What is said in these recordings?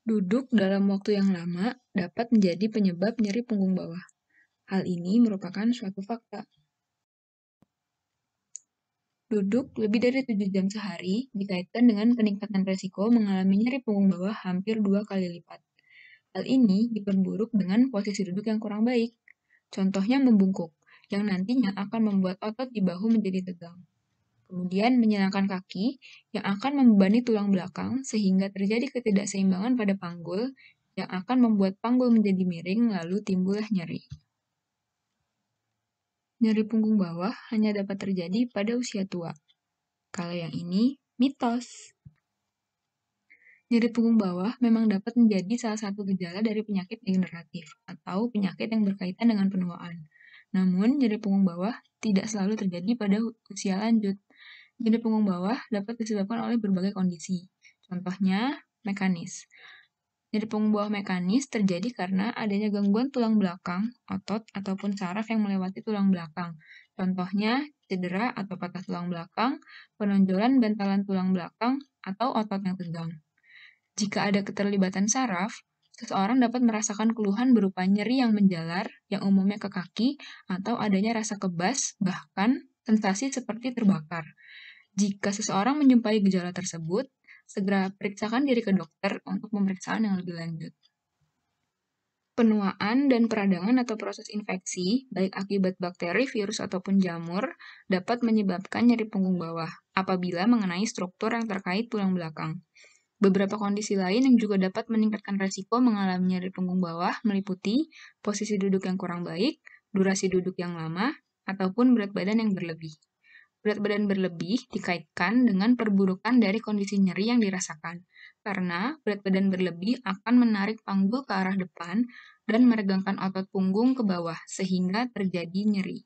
Duduk dalam waktu yang lama dapat menjadi penyebab nyeri punggung bawah. Hal ini merupakan suatu fakta. Duduk lebih dari 7 jam sehari dikaitkan dengan peningkatan resiko mengalami nyeri punggung bawah hampir 2 kali lipat. Hal ini diperburuk dengan posisi duduk yang kurang baik. Contohnya membungkuk, yang nantinya akan membuat otot di bahu menjadi tegang. Kemudian menyilangkan kaki, yang akan membebani tulang belakang sehingga terjadi ketidakseimbangan pada panggul, yang akan membuat panggul menjadi miring lalu timbullah nyeri. Nyeri punggung bawah hanya dapat terjadi pada usia tua. Kalau yang ini, mitos. Nyeri punggung bawah memang dapat menjadi salah satu gejala dari penyakit degeneratif atau penyakit yang berkaitan dengan penuaan. Namun, nyeri punggung bawah tidak selalu terjadi pada usia lanjut. Nyeri punggung bawah dapat disebabkan oleh berbagai kondisi. Contohnya, mekanis. Nyeri punggung bawah mekanis terjadi karena adanya gangguan tulang belakang, otot, ataupun saraf yang melewati tulang belakang. Contohnya, cedera atau patah tulang belakang, penonjolan bantalan tulang belakang, atau otot yang tegang. Jika ada keterlibatan saraf, seseorang dapat merasakan keluhan berupa nyeri yang menjalar, yang umumnya ke kaki, atau adanya rasa kebas, bahkan sensasi seperti terbakar. Jika seseorang menjumpai gejala tersebut, segera periksakan diri ke dokter untuk pemeriksaan yang lebih lanjut. Penuaan dan peradangan atau proses infeksi, baik akibat bakteri, virus, ataupun jamur, dapat menyebabkan nyeri punggung bawah apabila mengenai struktur yang terkait tulang belakang. Beberapa kondisi lain yang juga dapat meningkatkan risiko mengalami nyeri punggung bawah meliputi posisi duduk yang kurang baik, durasi duduk yang lama, ataupun berat badan yang berlebih. Berat badan berlebih dikaitkan dengan perburukan dari kondisi nyeri yang dirasakan, karena berat badan berlebih akan menarik panggul ke arah depan dan meregangkan otot punggung ke bawah, sehingga terjadi nyeri.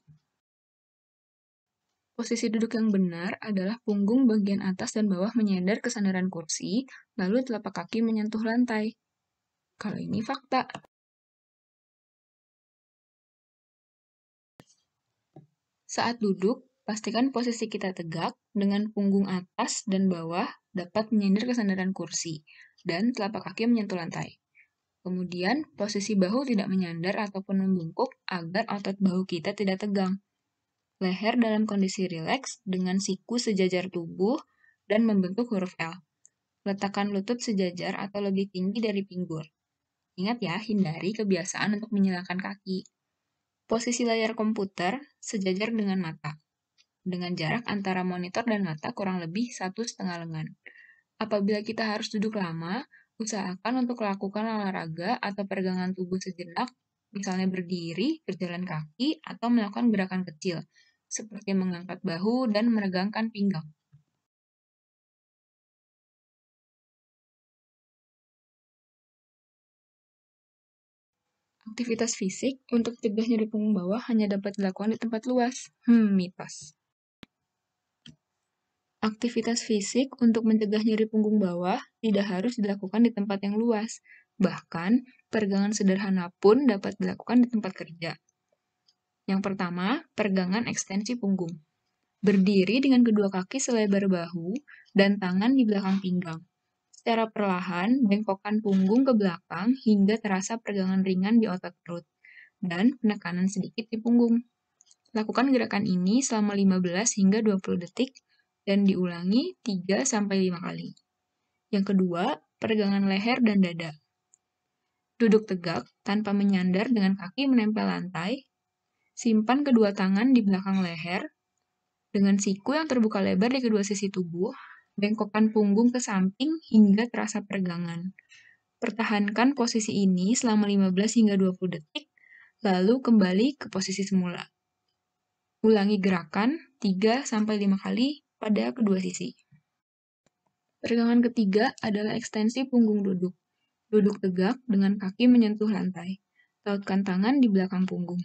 Posisi duduk yang benar adalah punggung bagian atas dan bawah menyandar ke sandaran kursi, lalu telapak kaki menyentuh lantai. Kalau ini fakta. Saat duduk, pastikan posisi kita tegak dengan punggung atas dan bawah dapat menyandar ke sandaran kursi, dan telapak kaki menyentuh lantai. Kemudian, posisi bahu tidak menyandar ataupun membungkuk agar otot bahu kita tidak tegang. Leher dalam kondisi rileks dengan siku sejajar tubuh dan membentuk huruf L. Letakkan lutut sejajar atau lebih tinggi dari pinggul. Ingat ya, hindari kebiasaan untuk menyilangkan kaki. Posisi layar komputer sejajar dengan mata, dengan jarak antara monitor dan mata kurang lebih 1,5 lengan. Apabila kita harus duduk lama, usahakan untuk melakukan olahraga atau peregangan tubuh sejenak, misalnya berdiri, berjalan kaki, atau melakukan gerakan kecil, seperti mengangkat bahu dan meregangkan pinggang. Aktivitas fisik untuk cegah nyeri punggung bawah hanya dapat dilakukan di tempat luas. Mitos. Aktivitas fisik untuk mencegah nyeri punggung bawah tidak harus dilakukan di tempat yang luas. Bahkan, peregangan sederhana pun dapat dilakukan di tempat kerja. Yang pertama, peregangan ekstensi punggung. Berdiri dengan kedua kaki selebar bahu dan tangan di belakang pinggang. Secara perlahan, bengkokkan punggung ke belakang hingga terasa peregangan ringan di otot perut dan penekanan sedikit di punggung. Lakukan gerakan ini selama 15 hingga 20 detik dan diulangi 3-5 kali. Yang kedua, peregangan leher dan dada. Duduk tegak tanpa menyandar dengan kaki menempel lantai. Simpan kedua tangan di belakang leher. Dengan siku yang terbuka lebar di kedua sisi tubuh, bengkokkan punggung ke samping hingga terasa peregangan. Pertahankan posisi ini selama 15 hingga 20 detik, lalu kembali ke posisi semula. Ulangi gerakan 3-5 kali pada kedua sisi. Peregangan ketiga adalah ekstensi punggung duduk. Duduk tegak dengan kaki menyentuh lantai. Tautkan tangan di belakang punggung.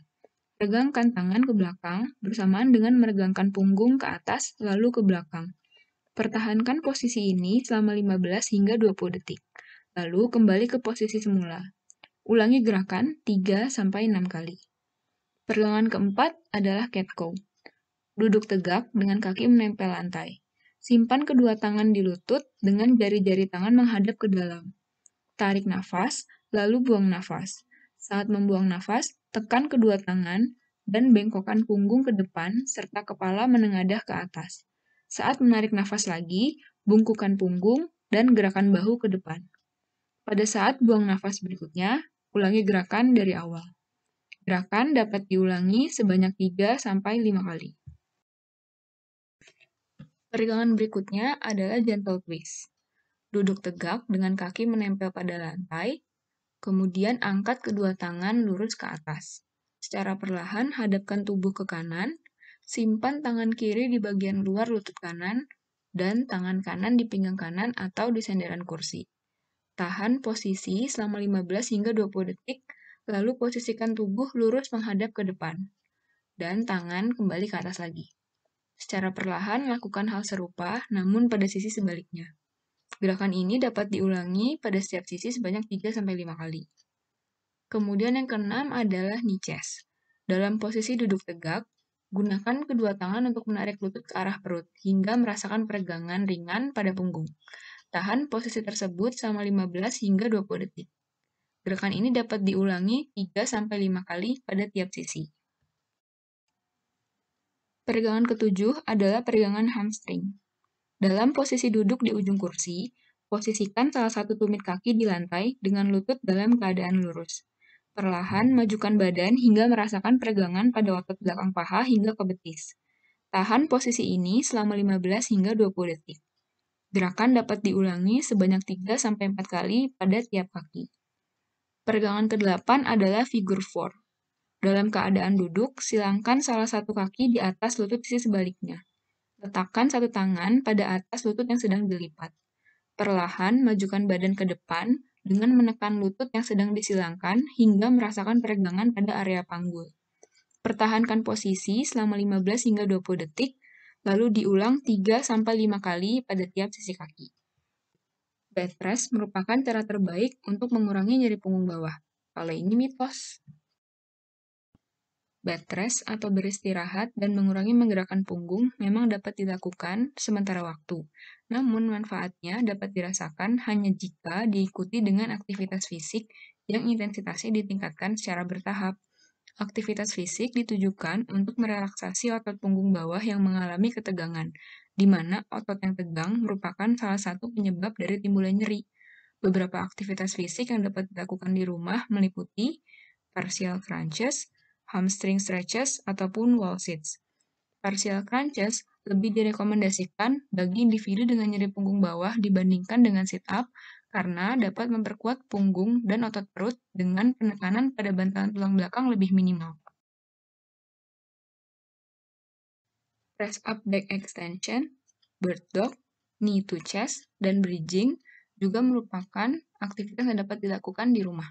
Regangkan tangan ke belakang bersamaan dengan meregangkan punggung ke atas lalu ke belakang. Pertahankan posisi ini selama 15 hingga 20 detik. Lalu kembali ke posisi semula. Ulangi gerakan 3-6 kali. Peregangan keempat adalah cat cow. Duduk tegak dengan kaki menempel lantai. Simpan kedua tangan di lutut dengan jari-jari tangan menghadap ke dalam. Tarik nafas, lalu buang nafas. Saat membuang nafas, tekan kedua tangan dan bengkokkan punggung ke depan serta kepala menengadah ke atas. Saat menarik nafas lagi, bungkukkan punggung dan gerakan bahu ke depan. Pada saat buang nafas berikutnya, ulangi gerakan dari awal. Gerakan dapat diulangi sebanyak 3-5 kali. Peregangan berikutnya adalah gentle twist. Duduk tegak dengan kaki menempel pada lantai, kemudian angkat kedua tangan lurus ke atas. Secara perlahan hadapkan tubuh ke kanan, simpan tangan kiri di bagian luar lutut kanan, dan tangan kanan di pinggang kanan atau di senderan kursi. Tahan posisi selama 15 hingga 20 detik, lalu posisikan tubuh lurus menghadap ke depan, dan tangan kembali ke atas lagi. Secara perlahan lakukan hal serupa, namun pada sisi sebaliknya. Gerakan ini dapat diulangi pada setiap sisi sebanyak 3-5 kali. Kemudian yang keenam adalah knee chest. Dalam posisi duduk tegak, gunakan kedua tangan untuk menarik lutut ke arah perut, hingga merasakan peregangan ringan pada punggung. Tahan posisi tersebut selama 15 hingga 20 detik. Gerakan ini dapat diulangi 3-5 kali pada tiap sisi. Peregangan ketujuh adalah peregangan hamstring. Dalam posisi duduk di ujung kursi, posisikan salah satu tumit kaki di lantai dengan lutut dalam keadaan lurus. Perlahan majukan badan hingga merasakan peregangan pada otot belakang paha hingga ke betis. Tahan posisi ini selama 15 hingga 20 detik. Gerakan dapat diulangi sebanyak 3-4 kali pada tiap kaki. Peregangan ke-8 adalah figure 4. Dalam keadaan duduk, silangkan salah satu kaki di atas lutut sisi sebaliknya. Letakkan satu tangan pada atas lutut yang sedang dilipat. Perlahan majukan badan ke depan dengan menekan lutut yang sedang disilangkan hingga merasakan peregangan pada area panggul. Pertahankan posisi selama 15 hingga 20 detik, lalu diulang 3-5 kali pada tiap sisi kaki. Bed rest merupakan cara terbaik untuk mengurangi nyeri punggung bawah. Kalau ini mitos. Bed rest atau beristirahat dan mengurangi menggerakkan punggung memang dapat dilakukan sementara waktu. Namun manfaatnya dapat dirasakan hanya jika diikuti dengan aktivitas fisik yang intensitasnya ditingkatkan secara bertahap. Aktivitas fisik ditujukan untuk merelaksasi otot punggung bawah yang mengalami ketegangan, di mana otot yang tegang merupakan salah satu penyebab dari timbulnya nyeri. Beberapa aktivitas fisik yang dapat dilakukan di rumah meliputi partial crunches, hamstring stretches, ataupun wall sits. Partial crunches lebih direkomendasikan bagi individu dengan nyeri punggung bawah dibandingkan dengan sit-up karena dapat memperkuat punggung dan otot perut dengan penekanan pada bantalan tulang belakang lebih minimal. Press up back extension, bird dog, knee to chest, dan bridging juga merupakan aktivitas yang dapat dilakukan di rumah.